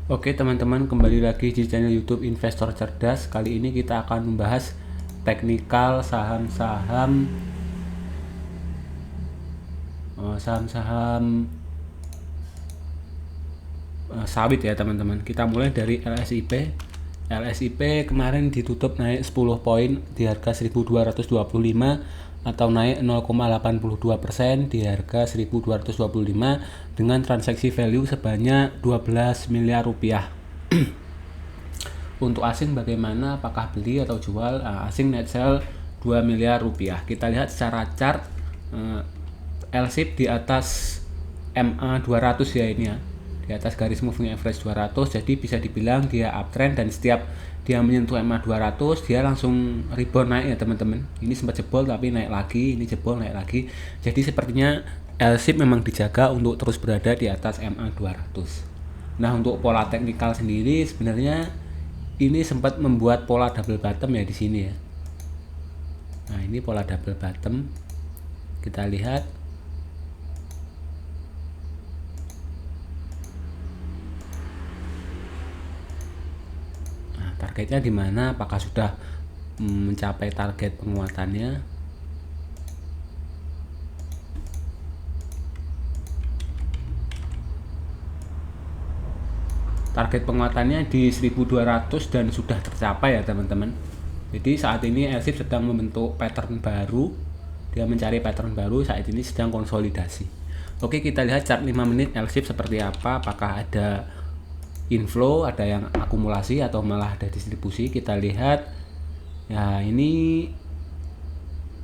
Oke teman-teman, kembali lagi di channel YouTube Investor Cerdas. Kali ini kita akan membahas teknikal saham-saham sawit ya teman-teman. Kita mulai dari LSIP. LSIP kemarin ditutup naik 10 poin di harga 1225 atau naik 0,82% di harga 1225 dengan transaksi value sebanyak 12 miliar rupiah. Untuk asing bagaimana, apakah beli atau jual? Asing net sell 2 miliar rupiah. Kita lihat secara chart LSIP di atas MA 200 ya ini ya, di atas garis moving average 200, jadi bisa dibilang dia uptrend, dan setiap dia menyentuh MA 200 dia langsung rebound naik ya teman-teman. Ini sempat jebol tapi naik lagi, ini jebol naik lagi, jadi sepertinya LSIP memang dijaga untuk terus berada di atas MA 200. Nah, untuk pola teknikal sendiri sebenarnya ini sempat membuat pola double bottom ya di sini ya. Nah, ini pola double bottom. Kita lihat targetnya di mana, apakah sudah mencapai target penguatannya. Target penguatannya di 1200 dan sudah tercapai ya teman-teman. Jadi saat ini LSIP sedang membentuk pattern baru, dia mencari pattern baru, saat ini sedang konsolidasi. Oke, kita lihat chart 5 menit LSIP seperti apa, apakah ada inflow, ada yang akumulasi atau malah ada distribusi. Kita lihat ya, ini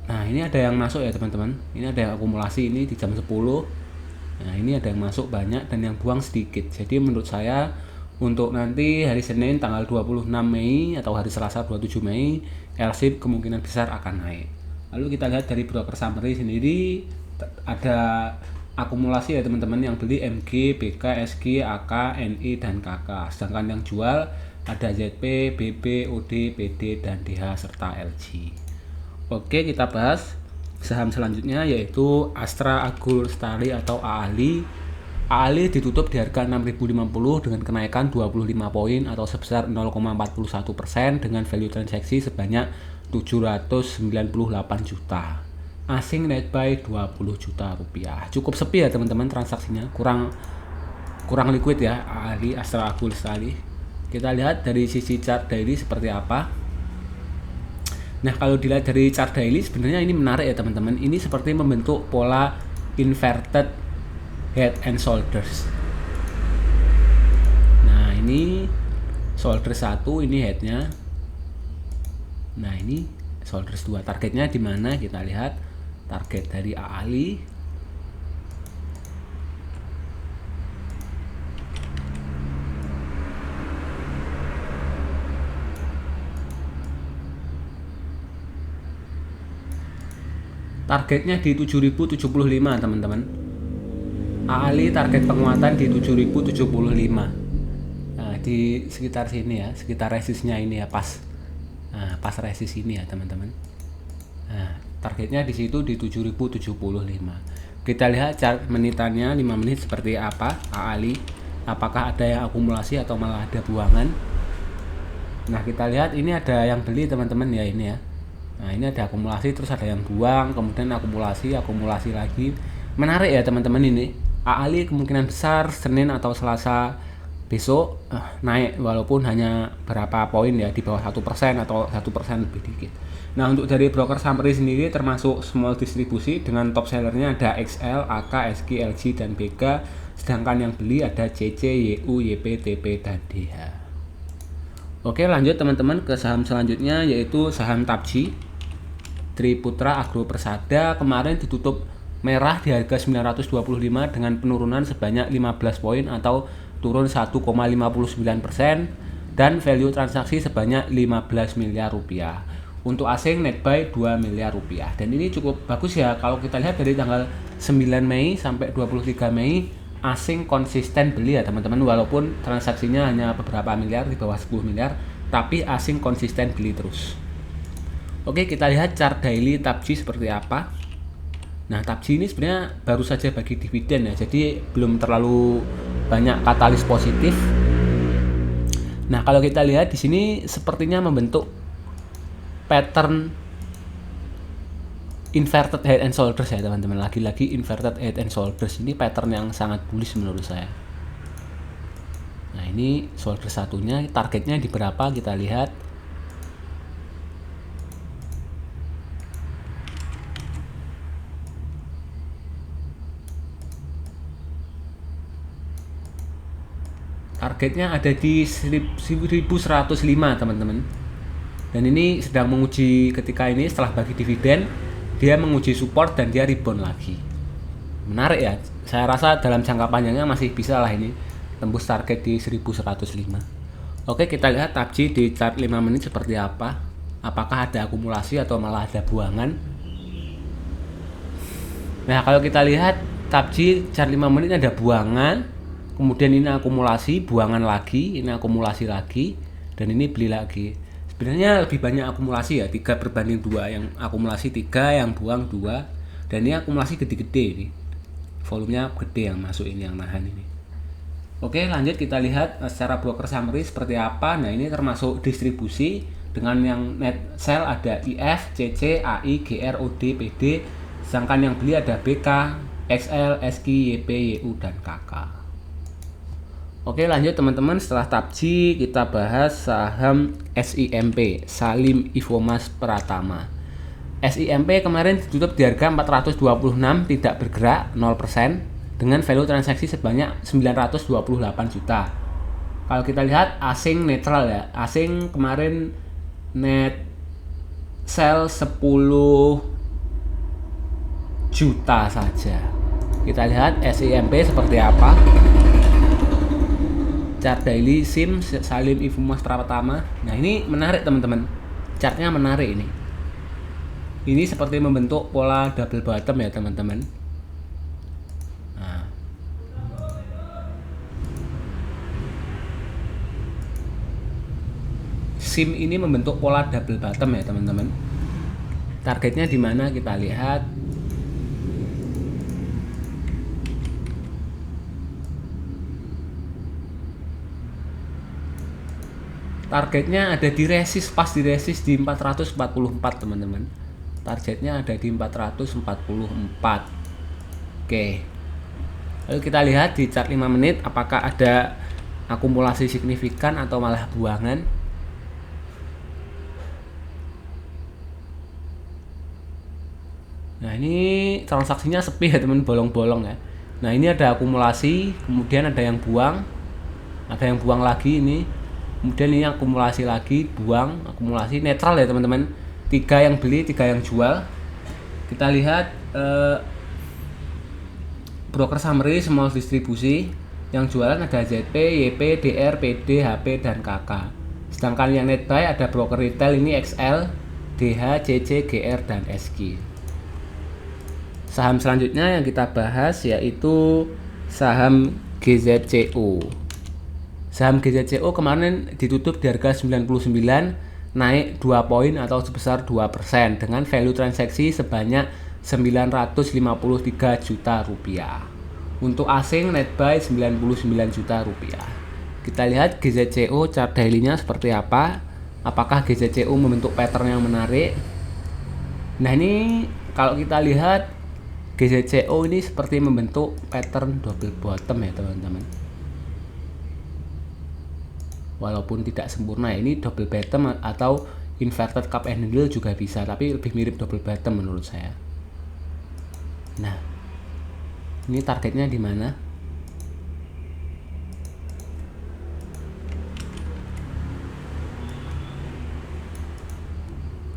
ada yang masuk ya teman-teman, ini ada yang akumulasi ini di jam 10. Nah, ini ada yang masuk banyak dan yang buang sedikit. Jadi menurut saya untuk nanti hari Senin tanggal 26 Mei atau hari Selasa 27 Mei LSIP kemungkinan besar akan naik. Lalu kita lihat dari broker summary sendiri, ada akumulasi ya teman-teman, yang beli MG, BK, SG, AK, NI, dan KK. Sedangkan yang jual ada ZP, BB, OD, PD, dan DH, serta LG. Oke, kita bahas saham selanjutnya yaitu Astra Agro Lestari atau AALI. AALI ditutup di harga 6.050 dengan kenaikan 25 poin atau sebesar 0,41% dengan value transaksi sebanyak 798 juta. Asing net buy 20 juta rupiah. Cukup sepi ya teman-teman transaksinya, kurang liquid ya AALI, Astra Agro Lestari. Kita lihat dari sisi chart daily seperti apa. Nah, kalau dilihat dari chart daily sebenarnya ini menarik ya teman-teman. Ini seperti membentuk pola inverted head and shoulders. Nah, ini shoulder 1, ini headnya. Nah, ini shoulders 2. Targetnya di mana? Kita lihat target dari AALI. Targetnya di 7075 teman-teman. AALI target penguatan di 7075. Nah, di sekitar sini ya, sekitar resistnya ini ya, pas resist ini ya teman-teman. Nah, targetnya di situ di 7075. Kita lihat chart menitannya 5 menit seperti apa AALI. Apakah ada yang akumulasi atau malah ada buangan. Nah, kita lihat ini ada yang beli teman-teman ya, ini ya. Nah, ini ada akumulasi, terus ada yang buang, kemudian akumulasi lagi. Menarik ya teman-teman ini. AALI kemungkinan besar Senin atau Selasa besok naik, walaupun hanya berapa poin ya, di bawah 1% atau 1% lebih dikit. Nah, untuk dari broker summary sendiri termasuk small distribusi dengan top sellernya ada XL, AK, SG, LG, dan BK. Sedangkan yang beli ada CC, YU, YP, TP, dan DH. Oke, lanjut teman-teman ke saham selanjutnya yaitu saham TAPJI, Triputra Agro Persada. Kemarin ditutup merah di harga 925 dengan penurunan sebanyak 15 poin atau turun 1,59% dan value transaksi sebanyak 15 miliar rupiah. Untuk asing net buy 2 miliar rupiah. Dan ini cukup bagus ya, kalau kita lihat dari tanggal 9 Mei sampai 23 Mei asing konsisten beli ya teman-teman, walaupun transaksinya hanya beberapa miliar, di bawah 10 miliar, tapi asing konsisten beli terus. Oke, kita lihat chart daily TAPJI seperti apa. Nah, TAPJI ini sebenarnya baru saja bagi dividen ya, jadi belum terlalu banyak katalis positif. Nah, kalau kita lihat di sini sepertinya membentuk pattern inverted head and shoulders ya teman-teman. Lagi-lagi inverted head and shoulders ini pattern yang sangat bullish menurut saya. Nah, ini shoulder satunya, targetnya di berapa kita lihat. Targetnya ada di 1105 teman-teman. Dan ini sedang menguji, ketika ini setelah bagi dividen dia menguji support dan dia rebound lagi. Menarik ya, saya rasa dalam jangka panjangnya masih bisa lah ini tembus target di 1105. Oke, kita lihat TAPJI di chart 5 menit seperti apa. Apakah ada akumulasi atau malah ada buangan. Nah, kalau kita lihat TAPJI chart 5 menit ada buangan, kemudian ini akumulasi, buangan lagi, ini akumulasi lagi, dan ini beli lagi. Sebenarnya lebih banyak akumulasi ya, 3 berbanding 2, yang akumulasi 3, yang buang 2, dan ini akumulasi gede-gede ini. Volumenya gede yang masuk ini, yang nahan ini. Oke, lanjut kita lihat secara broker summary seperti apa. Nah, ini termasuk distribusi dengan yang net sell ada IF, CC, AI, GR, OD, PD, sedangkan yang beli ada BK, XL, SKI, YP, YU, dan KK. Oke, lanjut teman-teman, setelah TAPJI kita bahas saham SIMP, Salim Infomas Pratama. SIMP kemarin ditutup di harga 426, tidak bergerak 0%, dengan value transaksi sebanyak 928 juta. Kalau kita lihat asing netral ya, asing kemarin net sell 10 juta saja. Kita lihat SIMP seperti apa. Chart daily SIM Salim Infomas Pratama. Nah, ini menarik teman-teman, chartnya menarik ini. Ini seperti membentuk pola double bottom ya teman-teman. Nah, SIM ini membentuk pola double bottom ya teman-teman. Targetnya di mana kita lihat. Targetnya ada di resist, pas di resist di 444 teman-teman. Targetnya ada di 444. Oke. Lalu kita lihat di chart 5 menit apakah ada akumulasi signifikan atau malah buangan. Nah, ini transaksinya sepi ya teman, bolong-bolong ya. Nah, ini ada akumulasi, kemudian ada yang buang lagi ini. Kemudian ini akumulasi lagi, buang, akumulasi, netral ya teman-teman. 3 yang beli, 3 yang jual. Kita lihat broker summary semua distribusi. Yang jualan ada ZP, YP, DR, PD, HP, dan KK. Sedangkan yang net buy ada broker retail ini XL, DH, CC, GR, dan SG. Saham selanjutnya yang kita bahas yaitu saham GZCO. Saham GZCO kemarin ditutup di harga 99, naik 2 poin atau sebesar 2% dengan value transaksi sebanyak 953 juta rupiah. Untuk asing net buy 99 juta rupiah. Kita lihat GZCO chart daily-nya seperti apa. Apakah GZCO membentuk pattern yang menarik? Nah, ini kalau kita lihat GZCO ini seperti membentuk pattern double bottom ya teman-teman. Walaupun tidak sempurna, ini double bottom atau inverted cup and handle juga bisa, tapi lebih mirip double bottom menurut saya. Nah, ini targetnya di mana?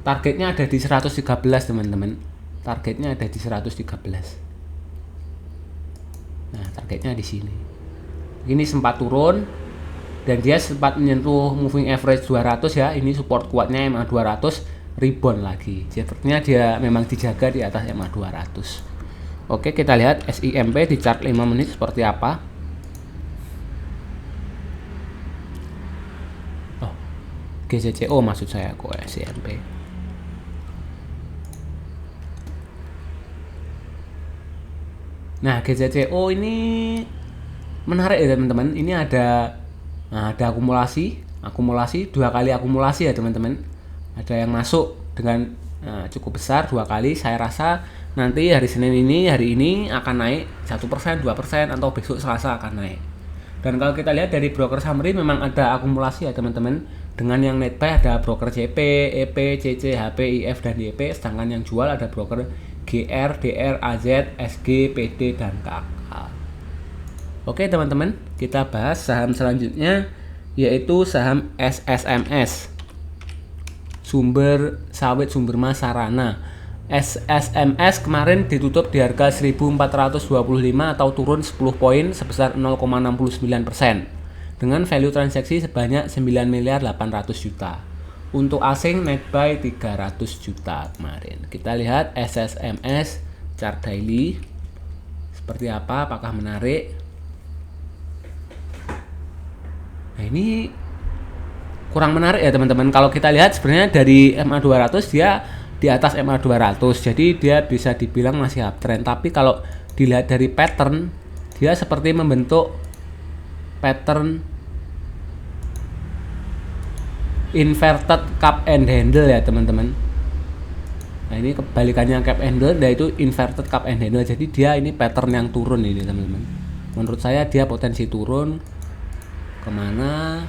Targetnya ada di 113 teman-teman. Targetnya ada di 113. Nah, targetnya di sini. Ini sempat turun dan dia sempat menyentuh moving average 200 ya. Ini support kuatnya MA 200, rebound lagi. Sepertinya dia memang dijaga di atas MA 200. Oke, kita lihat SIMP di chart 5 menit seperti apa. Oh, GZCO maksud saya kok SIMP. Nah, GZCO ini menarik ya teman-teman. Ini ada akumulasi akumulasi, 2 kali akumulasi ya teman-teman. Ada yang masuk dengan cukup besar 2 kali. Saya rasa nanti hari Senin ini, hari ini akan naik 1%, 2%, atau besok Selasa akan naik. Dan kalau kita lihat dari broker summary memang ada akumulasi ya teman-teman. Dengan yang net buy ada broker CP, EP, CC, HP, IF, dan YP. Sedangkan yang jual ada broker GR, DR, AZ, SG, PD, dan KK. Oke teman-teman, kita bahas saham selanjutnya, yaitu saham SSMS, Sumber Sawit Sumberma Sarana. SSMS kemarin ditutup di harga 1425 atau turun 10 poin sebesar 0,69%. Dengan value transaksi sebanyak 9 miliar 800 juta. Untuk asing net buy 300 juta kemarin. Kita lihat SSMS chart daily seperti apa, apakah menarik. Nah, ini kurang menarik ya teman-teman. Kalau kita lihat sebenarnya dari MA 200 dia di atas MA 200. Jadi dia bisa dibilang masih uptrend. Tapi kalau dilihat dari pattern, dia seperti membentuk pattern inverted cup and handle ya teman-teman. Nah, ini kebalikannya cup and handle, yaitu inverted cup and handle. Jadi dia ini pattern yang turun ini teman-teman. Menurut saya dia potensi turun kemana?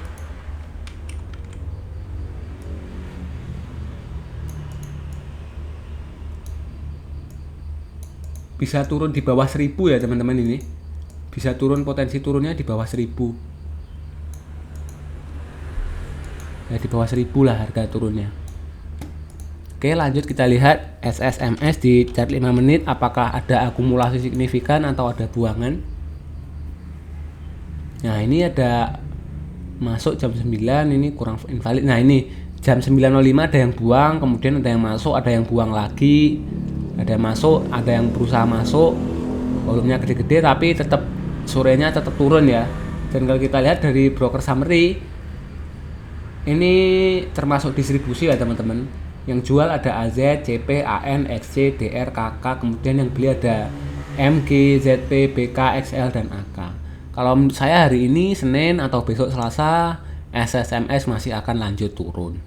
Bisa turun di bawah 1000 ya teman-teman. Ini bisa turun, potensi turunnya di bawah 1000 ya, di bawah 1000 lah harga turunnya. Oke, lanjut kita lihat SSMS di chart 5 menit. Apakah ada akumulasi signifikan atau ada buangan? Nah, ini ada masuk jam 9, ini kurang invalid. Nah, ini jam 9.05 ada yang buang, kemudian ada yang masuk, ada yang buang lagi, ada yang masuk, ada yang berusaha masuk. Volumenya gede-gede tapi tetap sorenya tetap turun ya. Dan kalau kita lihat dari broker summary, ini termasuk distribusi ya teman-teman. Yang jual ada AZ, CP, AN, XC, DR, KK, kemudian yang beli ada MG, ZP, BK, XL, dan AK. Kalau menurut saya hari ini Senin atau besok Selasa, SSMS masih akan lanjut turun.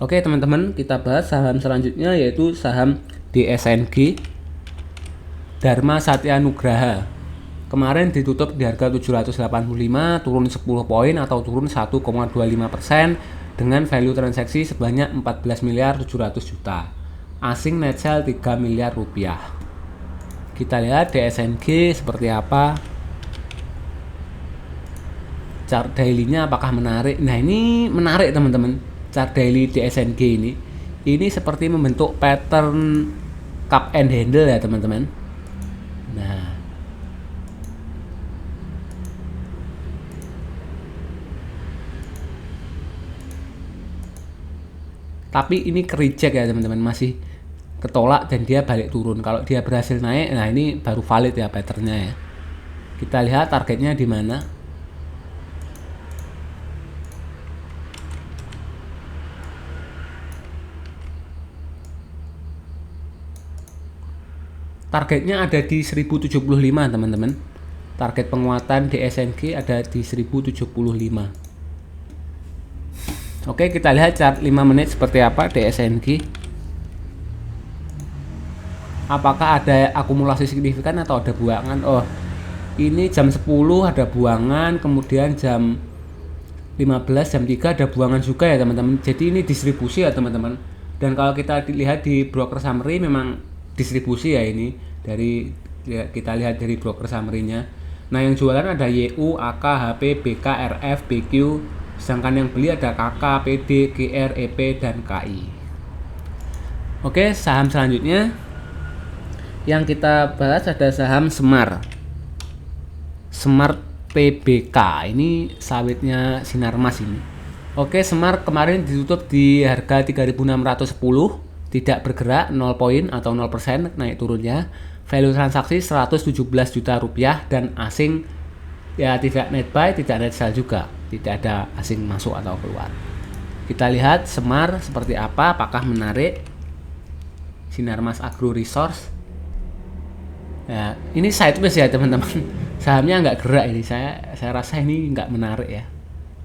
Oke teman-teman, kita bahas saham selanjutnya, yaitu saham DSNG, Dharma Satya Nugraha. Kemarin ditutup di harga 785, turun 10 poin atau turun 1,25% dengan value transaksi sebanyak 14 miliar 700 juta. Asing net sell 3 miliar rupiah. Kita lihat DSNG seperti apa. Chart daily-nya apakah menarik? Nah, ini menarik teman-teman. Chart daily DSNG ini. Ini seperti membentuk pattern cup and handle ya teman-teman. Nah, tapi ini reject ya teman-teman, masih ketolak dan dia balik turun. Kalau dia berhasil naik, nah ini baru valid ya patternnya ya. Kita lihat targetnya di mana. Targetnya ada di 1075 teman-teman. Target penguatan DSNG ada di 1075. Oke, kita lihat chart 5 menit seperti apa DSNG. Apakah ada akumulasi signifikan atau ada buangan? Oh, ini jam 10 ada buangan, kemudian jam 15, jam 3 ada buangan juga ya teman-teman. Jadi ini distribusi ya teman-teman. Dan kalau kita lihat di broker summary memang distribusi ya ini. Dari kita lihat dari broker summary-nya. Nah, yang jualan ada YU, AK, HP, BK, RF, BQ. Sedangkan yang beli ada KK, PD, GR, EP, dan KI. Oke, saham selanjutnya yang kita bahas ada saham Semar. Semar PBK, ini sawitnya Sinarmas ini. Oke, Semar kemarin ditutup di harga 3.610, tidak bergerak, 0 poin atau 0% naik turunnya. Value transaksi 117 juta rupiah dan asing ya tidak net buy, tidak net sell juga. Tidak ada asing masuk atau keluar. Kita lihat Semar seperti apa, apakah menarik. Sinarmas Agro Resource. Ya, ini sideways ya teman-teman. Sahamnya nggak gerak ini. Saya rasa ini nggak menarik ya.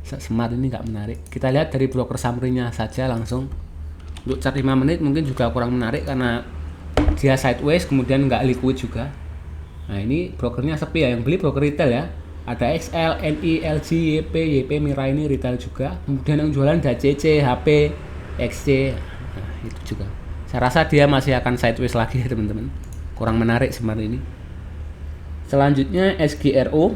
Smart ini nggak menarik. Kita lihat dari broker summary-nya saja langsung. Untuk chart 5 menit mungkin juga kurang menarik karena dia sideways kemudian nggak liquid juga. Nah ini brokernya sepi ya, yang beli broker retail ya. Ada XL, NI, LG, YP Mira ini retail juga. Kemudian yang jualan ada CC, HP, XC. Nah itu juga. Saya rasa dia masih akan sideways lagi ya teman-teman. Kurang menarik smart ini. Selanjutnya SGRO,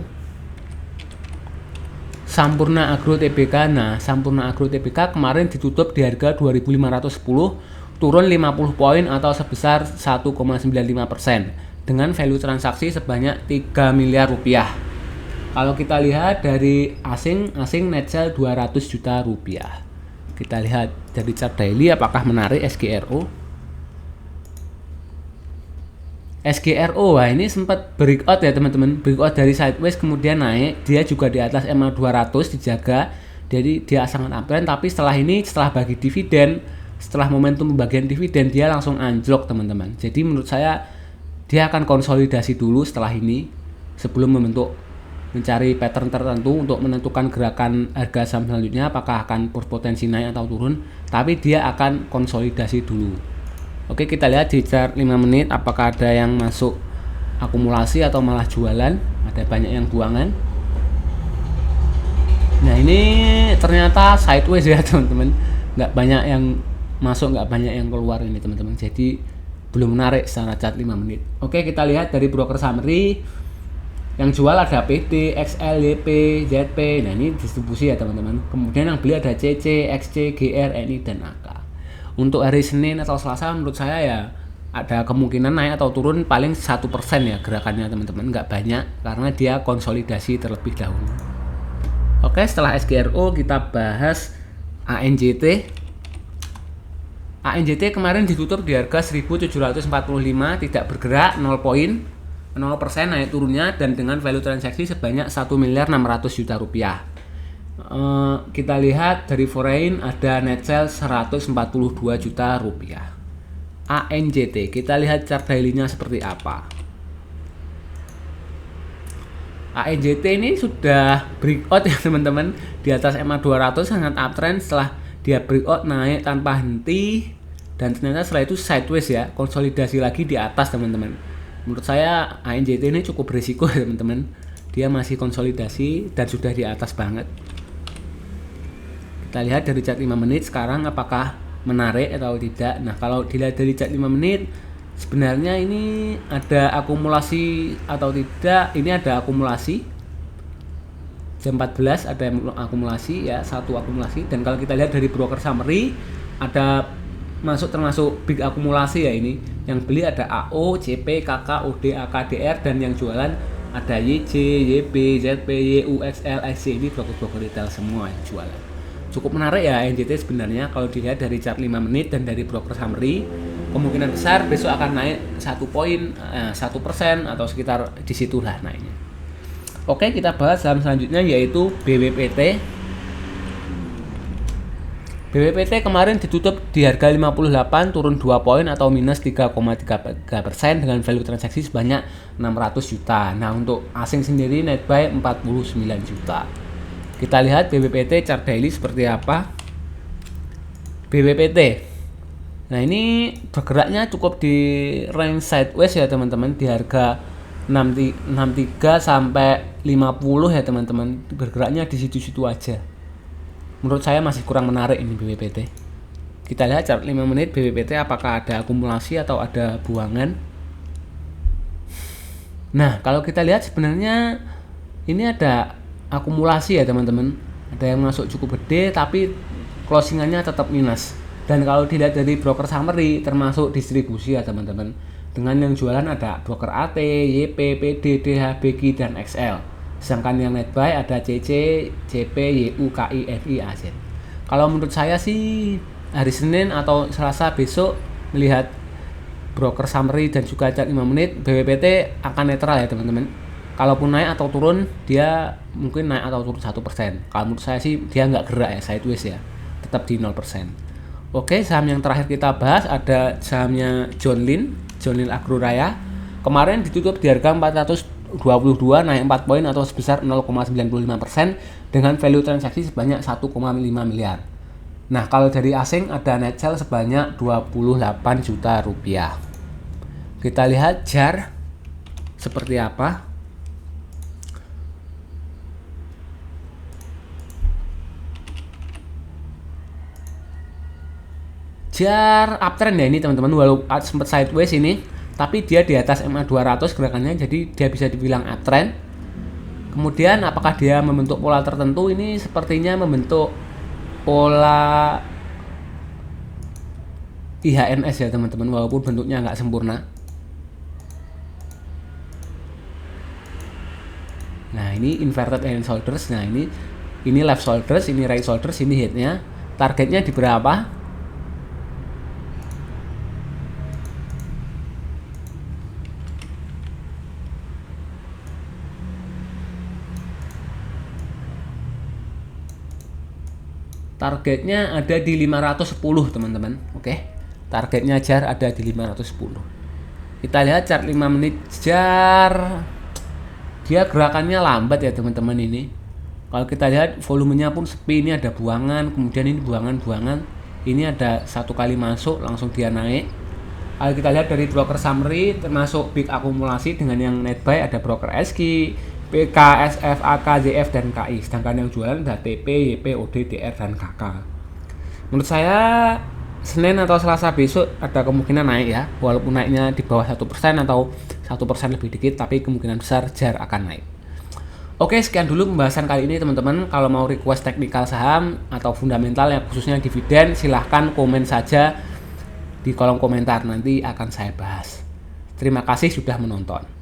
Sampurna Agro Tbk. Nah, Sampurna Agro Tbk kemarin ditutup di harga 2.510, turun 50 poin atau sebesar 1,95% dengan value transaksi sebanyak 3 miliar rupiah. Kalau kita lihat dari asing net sell 200 juta rupiah. Kita lihat dari chart daily apakah menarik SGRO. SGRO, wah ini sempat breakout ya teman-teman, breakout dari sideways kemudian naik, dia juga di atas MA 200 dijaga, jadi dia sangat uptrend. Tapi setelah bagi dividen, setelah momentum pembagian dividen dia langsung anjlok teman-teman. Jadi menurut saya dia akan konsolidasi dulu setelah ini sebelum mencari pattern tertentu untuk menentukan gerakan harga saham selanjutnya apakah akan berpotensi naik atau turun, tapi dia akan konsolidasi dulu. Oke, kita lihat di chart 5 menit apakah ada yang masuk akumulasi atau malah jualan. Ada banyak yang buangan. Nah ini ternyata sideways ya teman-teman, nggak banyak yang masuk, nggak banyak yang keluar ini teman-teman, jadi belum menarik secara chart 5 menit. Oke, kita lihat dari broker summary. Yang jual ada PD, XL, YP, ZP. Nah ini distribusi ya teman-teman. Kemudian yang beli ada CC, XC, GR, NI, dan AK. Untuk hari Senin atau Selasa menurut saya ya ada kemungkinan naik atau turun paling 1% ya gerakannya teman-teman, nggak banyak karena dia konsolidasi terlebih dahulu. Oke, setelah SGRO kita bahas ANJT. ANJT kemarin ditutup di harga 1745, tidak bergerak, 0 poin, 0% naik turunnya dan dengan value transaksi sebanyak 1.600.000.000 rupiah. Kita lihat dari foreign ada net sell 142 juta rupiah. ANJT, kita lihat chart daily-nya seperti apa. ANJT ini sudah breakout ya teman-teman, di atas MA 200 sangat uptrend. Setelah dia breakout naik tanpa henti dan ternyata setelah itu sideways ya, konsolidasi lagi di atas teman-teman. Menurut saya ANJT ini cukup berisiko ya teman-teman, dia masih konsolidasi dan sudah di atas banget. Kita lihat dari chart 5 menit sekarang apakah menarik atau tidak. Nah kalau dilihat dari chart 5 menit sebenarnya ini ada akumulasi atau tidak. Ini ada akumulasi jam 14, ada akumulasi ya, satu akumulasi. Dan kalau kita lihat dari broker summary ada termasuk big akumulasi ya ini. Yang beli ada AO, CP, KK, OD, AK, DR, dan yang jualan ada YC, YP, ZP, YU, XL, XC. Ini broker-broker retail semua yang jualan. Cukup menarik ya NJT sebenarnya kalau dilihat dari chart 5 menit dan dari broker summary. Kemungkinan besar besok akan naik 1 poin, 1% atau sekitar disitulah naiknya. Oke, kita bahas saham selanjutnya yaitu BWPT. BWPT kemarin ditutup di harga 58, turun 2 poin atau minus 3,3% dengan value transaksi sebanyak 600 juta. Nah untuk asing sendiri net buy 49 juta. Kita lihat BWPT chart daily seperti apa. BWPT, nah ini bergeraknya cukup di range sideways ya teman-teman, di harga 63 sampai 50 ya teman-teman, bergeraknya di situ-situ aja. Menurut saya masih kurang menarik ini BWPT. Kita lihat chart 5 menit BWPT apakah ada akumulasi atau ada buangan. Nah kalau kita lihat sebenarnya ini ada akumulasi ya teman-teman, ada yang masuk cukup gede tapi closingannya tetap minus. Dan kalau dilihat dari broker summary termasuk distribusi ya teman-teman, dengan yang jualan ada broker AT, YP, PD, DH, BG, dan XL. Sedangkan yang net buy ada CC, CP, YU, KI, FI, AZ. Kalau menurut saya sih hari Senin atau Selasa besok melihat broker summary dan juga chart 5 menit BWPT akan netral ya teman-teman. Kalaupun naik atau turun, dia mungkin naik atau turun 1%. Kalau menurut saya sih dia nggak gerak ya, sideways ya, tetap di 0%. Oke, saham yang terakhir kita bahas ada sahamnya John Lynn Agro Raya. Kemarin ditutup di harga 2022 naik 4 poin atau sebesar 0,95% dengan value transaksi sebanyak 1,5 miliar. Nah, kalau dari asing ada net sell sebanyak 28 juta rupiah. Kita lihat JAR seperti apa. JAR uptrend ya ini teman-teman, walau sempat sideways ini, tapi dia di atas MA 200 gerakannya, jadi dia bisa dibilang uptrend. Kemudian apakah dia membentuk pola tertentu? Ini sepertinya membentuk pola IHNS ya teman-teman, walaupun bentuknya nggak sempurna. Nah ini inverted head and shoulders. Nah ini left shoulders, ini right shoulders, ini headnya. Targetnya di berapa? Targetnya ada di 510 teman-teman. Oke. Targetnya JAR ada di 510. Kita lihat chart 5 menit JAR. Dia gerakannya lambat ya teman-teman ini. Kalau kita lihat volumenya pun sepi, ini ada buangan, kemudian ini buangan-buangan. Ini ada satu kali masuk langsung dia naik. Kalau kita lihat dari broker summary termasuk big akumulasi dengan yang net buy ada broker SQ, PK, SF, AK, ZF, dan KI. Sedangkan yang jualan ada TP, YP, OD, DR, dan KK. Menurut saya Senin atau Selasa besok ada kemungkinan naik ya, walaupun naiknya di bawah 1% atau 1% lebih dikit, tapi kemungkinan besar JAR akan naik. Oke, sekian dulu pembahasan kali ini teman-teman. Kalau mau request teknikal saham atau fundamental ya khususnya dividen, silahkan komen saja di kolom komentar, nanti akan saya bahas. Terima kasih sudah menonton.